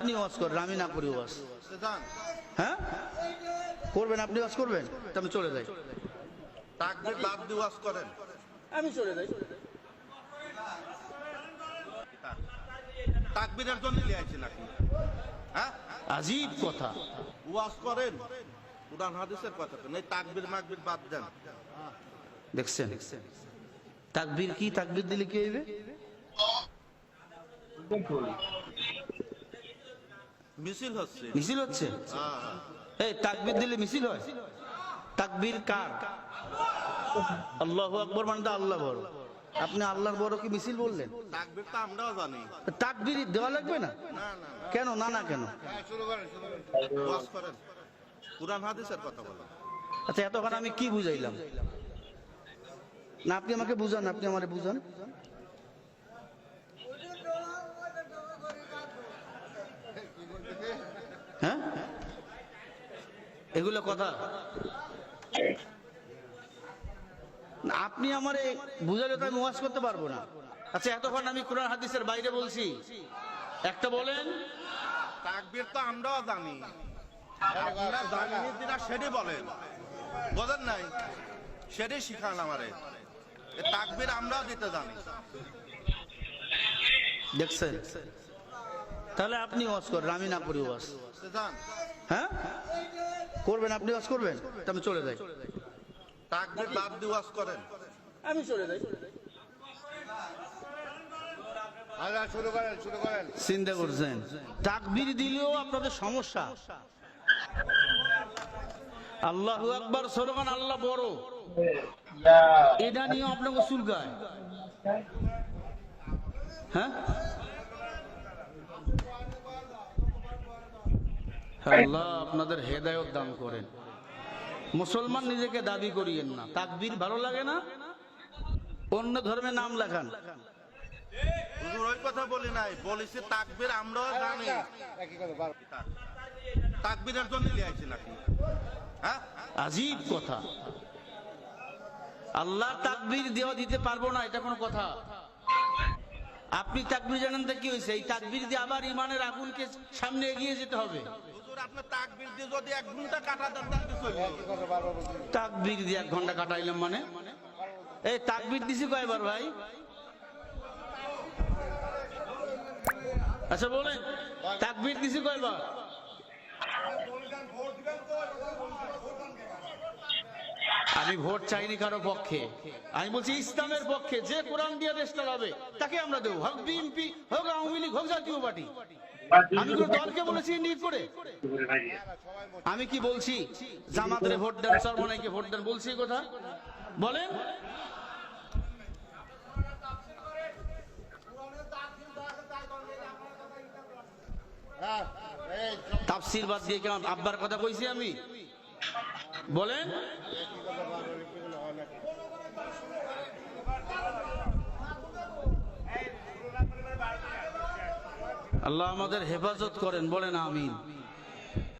আপনি ওয়াজ করেন, আমি না করি ওয়াজ। হ্যাঁ করবেন, আপনি ওয়াজ করবেন, তা আমি চলে যাই। তাকবীর বাদ দিয়ে ওয়াজ করেন, আমি চলে যাই। তাকবীরের জন্য নিয়ে আইছেন নাকি? হ্যাঁ, আজীব কথা। ওয়াজ করেন, কুরআন হাদিসের কথা তো নেই, তাকবীর মাকবীর বাদ দেন। দেখছেন তাকবীর কি, তাকবীর দিলে কি হইবে? মিছিল হচ্ছে, মিছিল হচ্ছে। হ্যাঁ। এই তাকবীর দিলে মিছিল হয়? তাকবীর কার? আল্লাহু আকবার মানে তো আল্লাহ বড়। আপনি আল্লাহর বড় কি মিছিল বললেন? তাকবীর তো আমরাও জানি। তাকবীর দেওয়া লাগবে না? না না না, কেন? না না কেন? ওয়াজ করেন, কুরআন হাদিসের কথা বলেন। আচ্ছা এতক্ষণ আমি কি বুঝাইলাম? না আপনি আমাকে বুঝান, আপনি আমারে বুঝান। হ্যাঁ এগুলো কথা আপনি আমারে বুঝালে তো আমি ওয়াজ করতে পারবো না। আচ্ছা এতক্ষণ আমি কোরআন হাদিসের বাইরে বলছি, একটা বলেন। তাকবীর তো আমরাও জানি, আপনারা জানেন দিনা সেটাই বলেন, বোঝেন নাই? সেটাই শিখান আমারে। তাকবীর আমরাও দিতে জানি। দেখছেন? তাহলে আপনি ওয়াজ করেন, আমি না করি ওয়াজ। হ্যাঁ করবেন, আপনি ওয়াজ করবেন, তা আমি চলে যাই। তাকবীর বাদ দিয়ে ওয়াজ করেন, আমি চলে যাই। শুরু করেন, শুরু করেন। চিন্তা করছেন তাকবীর দিলেও আপনাদের সমস্যা। আল্লাহু আকবার স্লোগান, আল্লাহ বড়, এটা নিয়ে আপনাকে চুলকায়। হ্যাঁ আল্লাহ আপনাদের হেদায়েত দান করেন। মুসলমান নিজেকে দাবি করিয়েন না। তাকবীর ভালো লাগে না, অন্য ধর্মে নাম লেখান। হুজুর ওই কথা বলি নাই, বলেছি তাকবীর আমরাও জানি। তাকবীরের জন্য নিয়ে আইছেন নাকি? হ্যাঁ, আজীব কথা। আল্লাহ তাকবীর দেওয়া দিতে পারবো না, এটা কোনো কথা? আপনি তাকবীর জানেন তো কি হয়েছে? এই তাকবীর দিয়ে আবার ইমানের আগুনকে সামনে এগিয়ে যেতে হবে। হুজুর আপনি তাকবীর দিয়ে যদি 1 ঘন্টা কাটা দেন তাহলে কি চলবে? তাকবীর দিয়ে 1 ঘন্টা কাটাইলাম মানে? এই তাকবীর দিছি কয়বার ভাই? আচ্ছা বলেন, তাকবীর দিছি কয়বার? আমি ভোট চাইনি কারো পক্ষে, আমি বলছি ইসলামের পক্ষে। যে কোরআন দিয়ে দেশ চালাবে তাকে আমরা দেবো, হোক বিএনপি, হোক আওয়ামী লীগ, হোক জাতীয় পার্টি। আমি কোনো দলকে বলেছি ইঙ্গিত করে? আমি কি বলছি জামাতের ভোট দেন, চরমনাইকে ভোট দেন বলছি কথা? বলেন। তাফসীর বাদ দিয়ে কেমন আব্বার কথা কইছি আমি? বলেন। আল্লাহ আমাদের হেফাজত করেন, বলেন আমিন।